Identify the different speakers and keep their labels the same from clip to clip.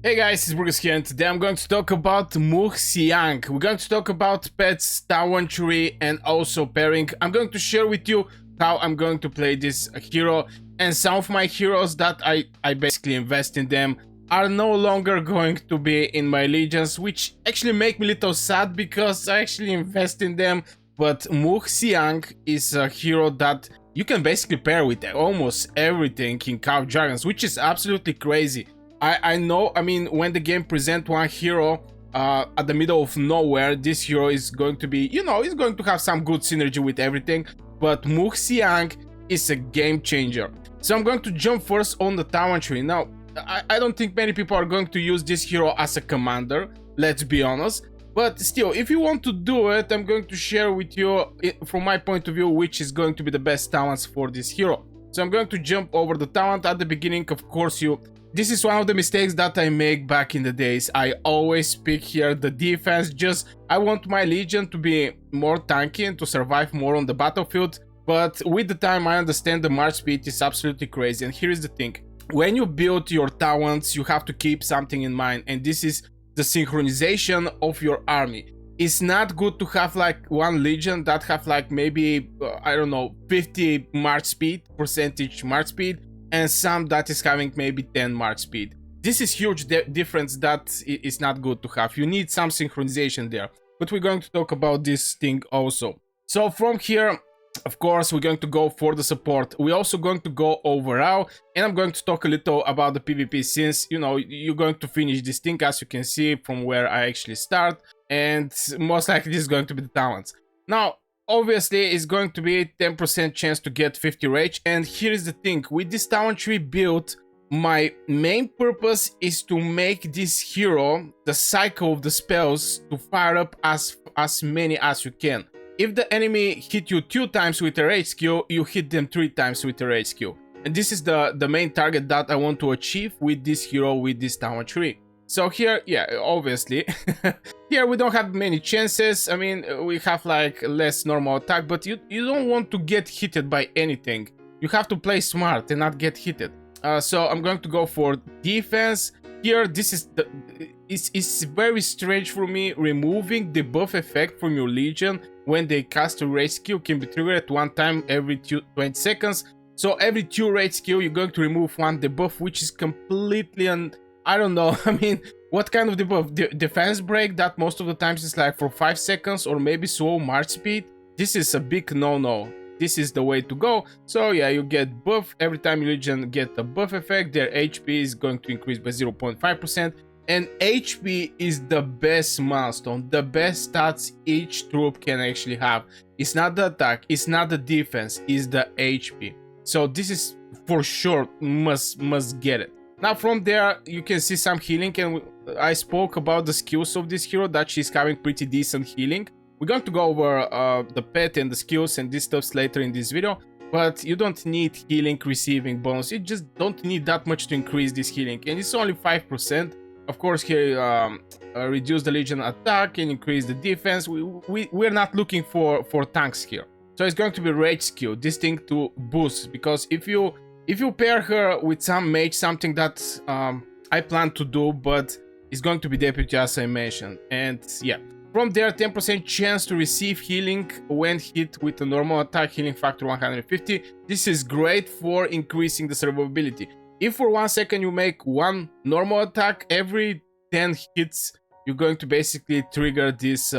Speaker 1: Hey guys, it's Hsiang, and today I'm going to talk about Hsiang. We're going to talk about pets, talent tree, and also pairing. I'm going to share with you how I'm going to play this hero, and some of my heroes that I basically invest in them are no longer going to be in my legions, which actually make me a little sad because I actually invest in them. But Hsiang is a hero that you can basically pair with almost everything in Cow Dragons, which is absolutely crazy. I know, I mean, when the game present one hero at the middle of nowhere, this hero is going to be, you know, is going to have some good synergy with everything, but Hsiang is a game changer. So I'm going to jump first on the talent tree. Now, I don't think many people are going to use this hero as a commander, let's be honest, but still, if you want to do it, I'm going to share with you, from my point of view, which is going to be the best talents for this hero. So I'm going to jump over the talent. At the beginning, of course, this is one of the mistakes that I make back in the days. I always pick here the defense. I want my legion to be more tanky and to survive more on the battlefield. But with the time, I understand the march speed is absolutely crazy. And here is the thing. When you build your talents, you have to keep something in mind. And this is the synchronization of your army. It's not good to have like one legion that have like maybe, I don't know, 50 march speed, percentage march speed, and some that is having maybe 10 march speed. This is huge difference that is not good to have. You need some synchronization there, but we're going to talk about this thing also. So from here, of course, we're going to go for the support. We're also going to go overall, and I'm going to talk a little about the PvP since, you know, you're going to finish this thing, as you can see from where I actually start, and most likely this is going to be the talents. Now, obviously, it's going to be 10% chance to get 50 rage, and here is the thing. With this talent tree build, my main purpose is to make this hero, the cycle of the spells, to fire up as many as you can. If the enemy hit you 2 times with a rage skill, you hit them 3 times with a rage skill. And this is the main target that I want to achieve with this hero, with this talent tree. So here, yeah, obviously, here we don't have many chances. I mean, we have like less normal attack, but you don't want to get hit by anything. You have to play smart and not get hit. So I'm going to go for defense. Here, this is it's very strange for me. Removing the buff effect from your legion when they cast a rage skill can be triggered at one time every 20 seconds. So every 2 rage skill, you're going to remove one debuff, which is completely I don't know, I mean, what kind of debuff? Defense break that most of the times is like for 5 seconds or maybe slow march speed. This is a big no-no. This is the way to go. So yeah, you get buff. Every time your legion get a buff effect, their HP is going to increase by 0.5%. And HP is the best milestone, the best stats each troop can actually have. It's not the attack, it's not the defense, it's the HP. So this is for sure must get it. Now from there, you can see some healing, and I spoke about the skills of this hero, that she's having pretty decent healing. We're going to go over the pet and the skills and this stuff later in this video, but you don't need healing receiving bonus. You just don't need that much to increase this healing, and it's only 5%. Of course, here reduce the legion attack and increase the defense. We're not looking for tanks here. So it's going to be rage skill, this thing to boost, because if you pair her with some mage, something that I plan to do, but it's going to be deputy as I mentioned. And yeah, from there, 10% chance to receive healing when hit with a normal attack, healing factor 150. This is great for increasing the survivability. If for 1 second you make one normal attack, every 10 hits, you're going to basically trigger this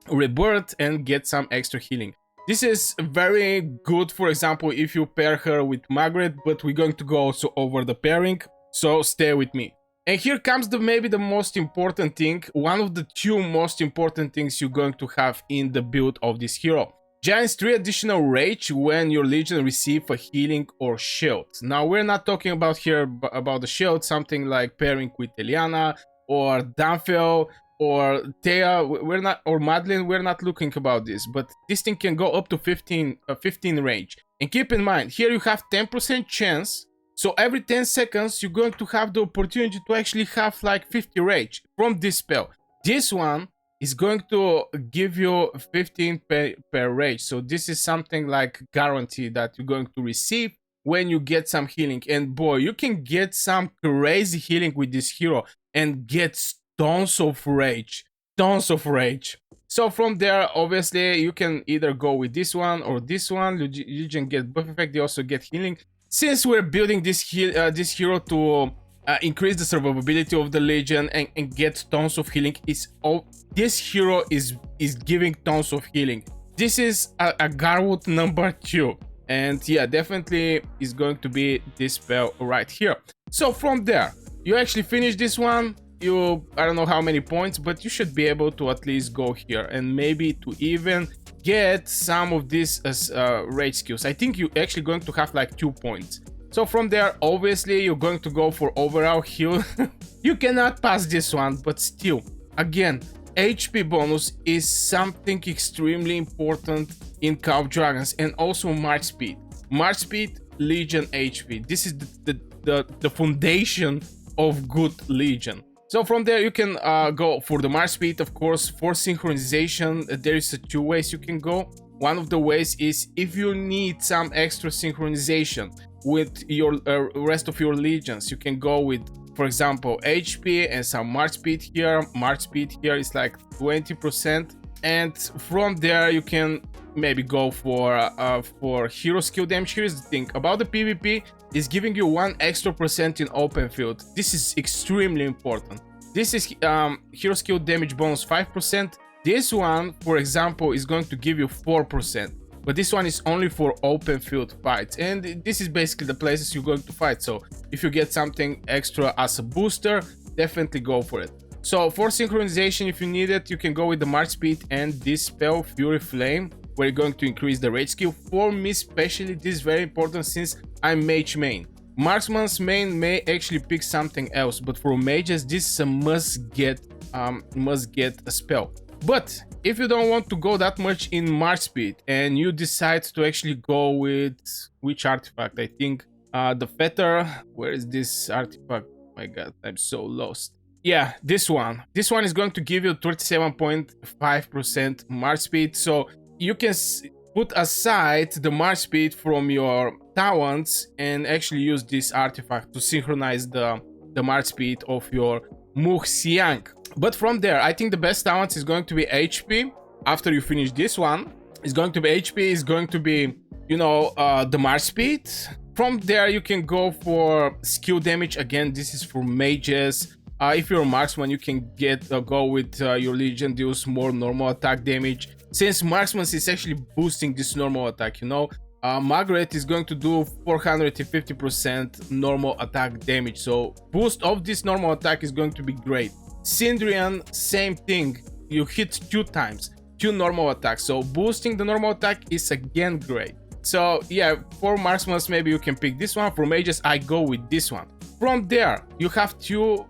Speaker 1: rebirth and get some extra healing. This is very good, for example, if you pair her with Margaret, but we're going to go also over the pairing, so stay with me. And here comes maybe the most important thing, one of the 2 most important things you're going to have in the build of this hero. Giants 3 additional rage when your legion receive a healing or shield. Now we're not talking about here about the shield, something like pairing with Eliana or Danfel or Thea, we're not, or Madeline, we're not looking about this, but this thing can go up to 15 range. And keep in mind, here you have 10% chance, so every 10 seconds you're going to have the opportunity to actually have like 50 rage from this spell. This one is going to give you 15 per rage, so this is something like guarantee that you're going to receive when you get some healing. And boy, you can get some crazy healing with this hero and get tons of rage. Tons of rage. So from there, obviously, you can either go with this one or this one. Legion get buff effect, they also get healing. Since we're building this hero to increase the survivability of the Legion and get tons of healing, this hero is giving tons of healing. This is a Garwood number 2. And yeah, definitely is going to be this spell right here. So from there, you actually finish this one. I don't know how many points, but you should be able to at least go here and maybe to even get some of these rage skills. I think you're actually going to have like 2 points. So from there, obviously, you're going to go for overall heal. You cannot pass this one, but still, again, HP bonus is something extremely important in Call of Dragons, and also March speed. March speed, Legion HP. This is the foundation of good Legion. So from there, you can go for the March speed, of course. For synchronization, there is 2 ways you can go. One of the ways is if you need some extra synchronization with your rest of your legions, you can go with, for example, HP and some March speed here. March speed here is like 20%, and from there you can maybe go for hero skill damage. Here's the thing about the PvP, is giving you 1 extra % in open field. This is extremely important. This is hero skill damage bonus 5%. This one, for example, is going to give you 4%, but this one is only for open field fights, and this is basically the places you're going to fight. So if you get something extra as a booster, definitely go for it. So for synchronization, if you need it, you can go with the March speed and this spell, Fury Flame, where you're going to increase the rage skill. For me especially, this is very important since I'm mage main. Marksman's main may actually pick something else, but for mages, this is a must get a spell. But if you don't want to go that much in March speed and you decide to actually go with which artifact, I think the Fetter. Where is this artifact? Oh my god, I'm so lost. Yeah, this one. This one is going to give you 37.5% March speed. So you can put aside the March speed from your talents and actually use this artifact to synchronize the March speed of your Hsiang. But from there, I think the best talent is going to be HP. After you finish this one, it's going to be HP, is going to be, you know, the March speed. From there, you can go for skill damage. Again, this is for mages. If you're a marksman, you can go with your Legion, deals more normal attack damage. Since marksman is actually boosting this normal attack, you know, Margaret is going to do 450% normal attack damage. So boost of this normal attack is going to be great. Syndrian, same thing. You hit 2 times, 2 normal attacks. So boosting the normal attack is again great. So yeah, for marksmen, maybe you can pick this one. For mages, I go with this one. From there, you have two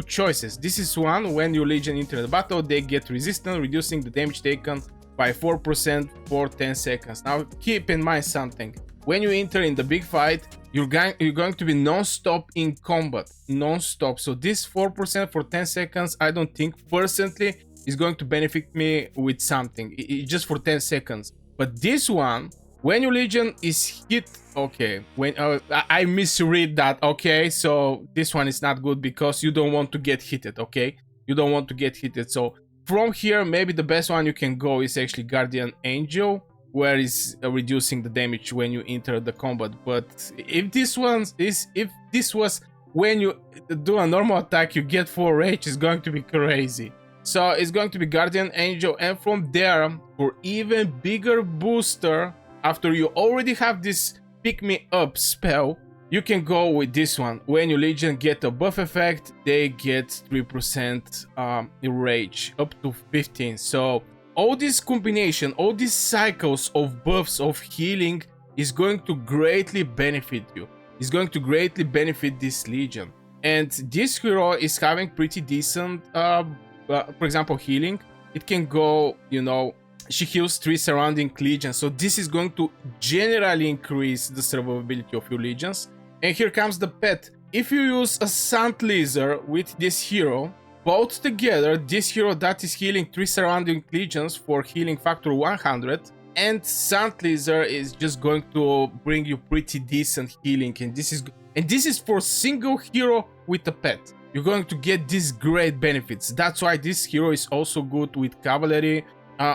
Speaker 1: choices. This is one, when your Legion enter the battle, they get resistant, reducing the damage taken by 4% for 10 seconds. Now keep in mind something. When you enter in the big fight, you're going to be non-stop in combat. Non-stop. So this 4% for 10 seconds, I don't think personally is going to benefit me with something. Just for 10 seconds. But this one, when your Legion is hit, okay, when I misread that, okay, so this one is not good because you don't want to get hit, okay, you don't want to get hit. So from here, maybe the best one you can go is actually Guardian Angel, where is reducing the damage when you enter the combat. But if this was when you do a normal attack, you get 4 rage, is going to be crazy. So it's going to be Guardian Angel, and from there, for even bigger booster, after you already have this pick me up spell, you can go with this one. When your Legion get a buff effect, they get 3% rage, up to 15. So all this combination, all these cycles of buffs, of healing, is going to greatly benefit you. It's going to greatly benefit this Legion. And this hero is having pretty decent, for example, healing. It can go, you know, she heals 3 surrounding legions, so this is going to generally increase the survivability of your legions. And here comes the pet. If you use a Sand Lizard with this hero, both together, this hero that is healing 3 surrounding legions for healing factor 100, and Sand Laser is just going to bring you pretty decent healing, and this is for single hero with a pet. You're going to get these great benefits. That's why this hero is also good with cavalry.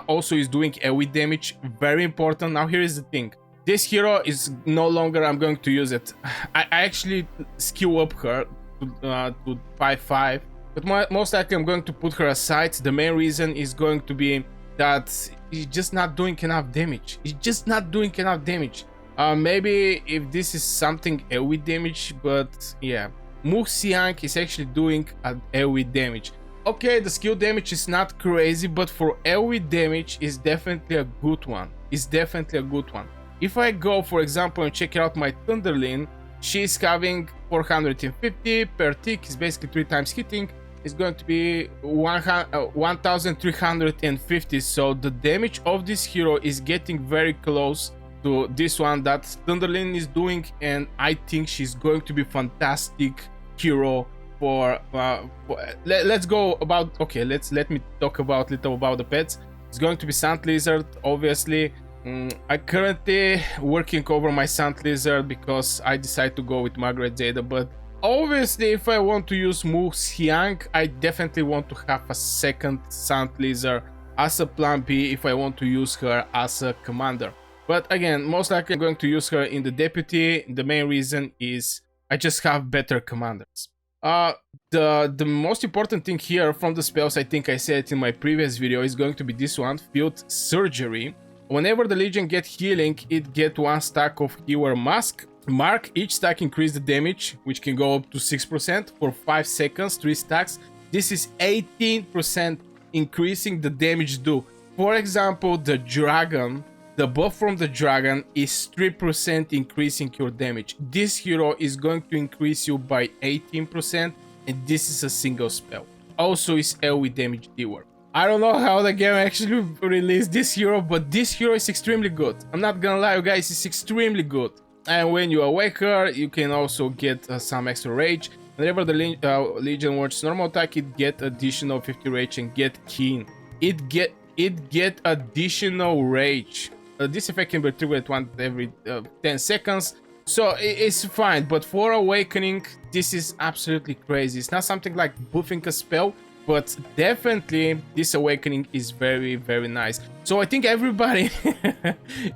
Speaker 1: Also is doing AoE damage, very important. Now here is the thing. This hero is no longer I'm going to use it. I actually skill up her to 5-5, but most likely I'm going to put her aside. The main reason is going to be that he's just not doing enough damage. He's just not doing enough damage. Maybe if this is something AoE damage, but yeah. Hsiang is actually doing an AoE damage. Okay, the skill damage is not crazy, but for AoE damage is definitely a good one. It's definitely a good one. If I go, for example, and check out my Thunderlin, she's having 450 per tick, is basically 3 times hitting. It's going to be 1350, so the damage of this hero is getting very close to this one that Thunderlin is doing, and I think she's going to be fantastic hero for let's go about, okay, let me talk about little about the pets. It's going to be Sand Lizard, obviously. I currently working over my Sand Lizard because I decided to go with Margaret Zeta, but obviously if I want to use Hsiang, I definitely want to have a second Sand Lizard as a plan B if I want to use her as a commander. But again, most likely I'm going to use her in the deputy. The main reason is I just have better commanders. The most important thing here from the spells, I think I said it in my previous video, is going to be this one, Field Surgery. Whenever the Legion get healing, it get 1 stack of Healer Mark. Each stack increase the damage, which can go up to 6% for 5 seconds, 3 stacks. This is 18% increasing the damage do. For example, the Dragon, the buff from the Dragon is 3% increasing your damage. This hero is going to increase you by 18%, and this is a single spell. Also is AoE damage dealer. I don't know how the game actually released this hero, but this hero is extremely good. I'm not gonna lie, you guys, it's extremely good. And when you awake her, you can also get some extra rage. Whenever the Legion launches normal attack, it get additional 50 rage and get keen. It get additional rage. This effect can be triggered once every 10 seconds, so it's fine. But for awakening, this is absolutely crazy. It's not something like buffing a spell, but definitely this awakening is very, very nice. So I think everybody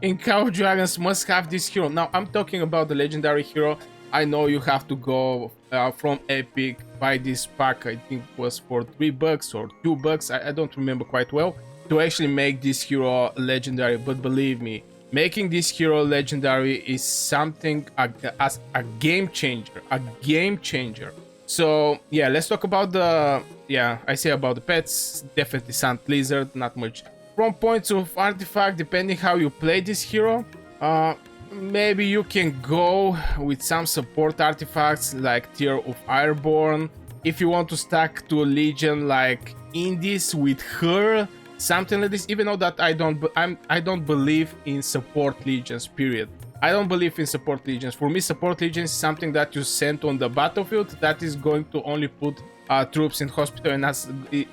Speaker 1: in Call of Dragons must have this hero. Now I'm talking about the legendary hero. I know you have to go from Epic, buy this pack. I think it was for $3 or $2. I don't remember quite well, to actually make this hero legendary. But believe me, making this hero legendary is something as a game changer. So yeah, let's talk about the, I say about the pets. Definitely Sand Lizard, not much. From points of artifact, depending how you play this hero, maybe you can go with some support artifacts like Tear of Airborne. If you want to stack to a Legion like Indies with her, something like this. Even though that I don't believe in support Legions, period. I don't believe in support Legions. For me, support Legions is something that you send on the battlefield that is going to only put troops in hospital, and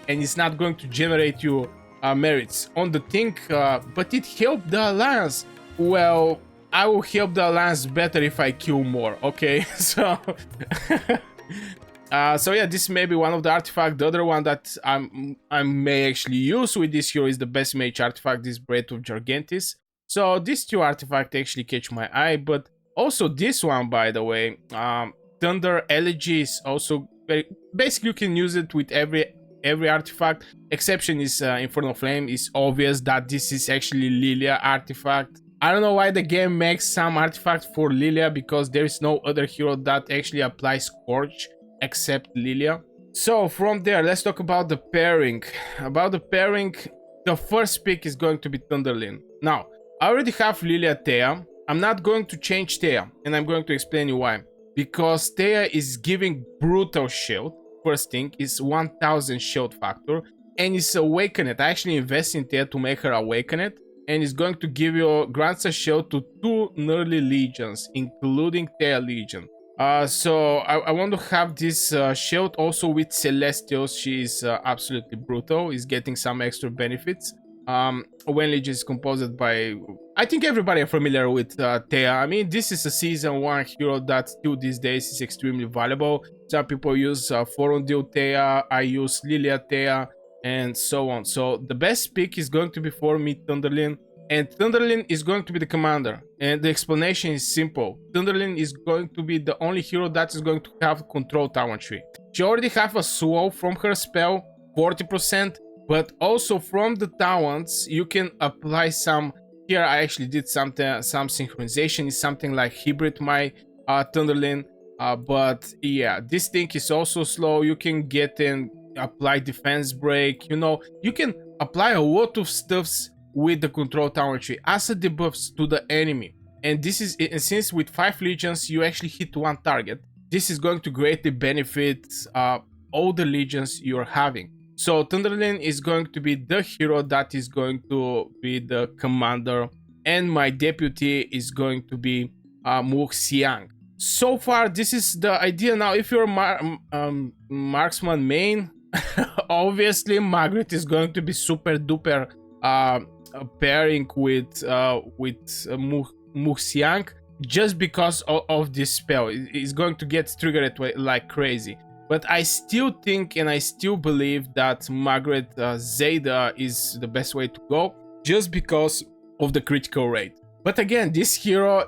Speaker 1: it's not going to generate you merits on the thing, but it helped the Alliance. Well, I will help the Alliance better if I kill more, okay? So so yeah, this may be one of the artifacts. The other one that I may actually use with this hero is the best mage artifact, this Breath of Gigantis. So these two artifacts actually catch my eye, but also this one, by the way, Thunder Elegy is also very, basically you can use it with every artifact. Exception is Infernal Flame. It's obvious that this is actually Lilia artifact. I don't know why the game makes some artifacts for Lilia, because there is no other hero that actually applies Scorch except Lilia. So from there, let's talk about the pairing. About the pairing, the first pick is going to be Thunderlin. Now, I already have Lilia Thea. I'm not going to change Thea, and I'm going to explain you why. Because Thea is giving brutal shield. First thing is 1000 shield factor, and it's awakened. I actually invest in Thea to make her awakened, and it's going to give you grants a shield to 2 Nerly Legions, including Thea Legion. So I want to have this shield also with Celestials. She is absolutely brutal. Is getting some extra benefits. when Legion is composed by, I think everybody are familiar with Thea. I mean, this is a season 1 hero that still these days is extremely valuable. Some people use Forundil Thea, I use Lilia Thea, and so on. So the best pick is going to be for me Thunderlin, and Thunderlin is going to be the commander. And the explanation is simple. Thunderlin is going to be the only hero that is going to have control talent tree. She already have a swell from her spell, 40%, but also from the talents you can apply some. Here I actually did some synchronization. Is something like hybrid my Thunderlin, but yeah, this thing is also slow. You can get in, apply defense break, you know, you can apply a lot of stuffs with the control talent tree as a debuffs to the enemy. And this is, since with 5 legions you actually hit 1 target, this is going to greatly benefit all the legions you're having. So Thunderlin is going to be the hero that is going to be the commander, and my deputy is going to be Hsiang. So far, this is the idea. Now, if you're marksman main, obviously Margaret is going to be super duper pairing with Hsiang, just because of this spell. It's going to get triggered like crazy. But I still think and I still believe that Margaret Zeta is the best way to go, just because of the critical rate. But again, this hero,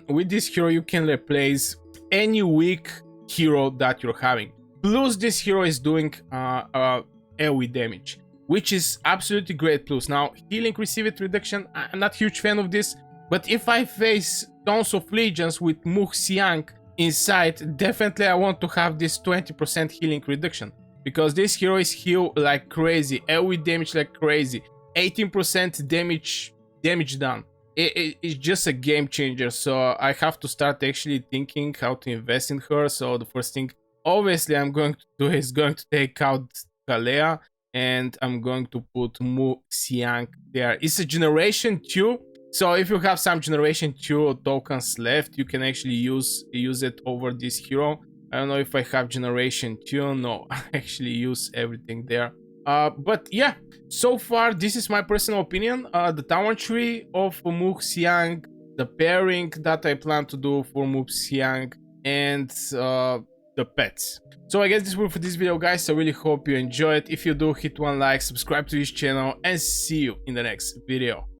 Speaker 1: with this hero you can replace any weak hero that you're having. Plus, this hero is doing AoE damage, which is absolutely great. Plus, now healing received reduction, I'm not a huge fan of this, but if I face tons of legions with Hsiang inside, definitely I want to have this 20% healing reduction, because this hero is heal like crazy, AoE damage like crazy, 18% damage done. It's just a game changer. So I have to start actually thinking how to invest in her. So the first thing obviously I'm going to do is going to take out Kalea, and I'm going to put Hsiang there. It's a generation 2. So if you have some generation 2 tokens left, you can actually use it over this hero. I don't know if I have generation 2. No, I actually use everything there. But yeah, so far this is my personal opinion. The talent tree of Hsiang, the pairing that I plan to do for Hsiang, and the pets. So I guess this will for this video, guys. I really hope you enjoyed. If you do, hit 1 like, subscribe to this channel, and see you in the next video.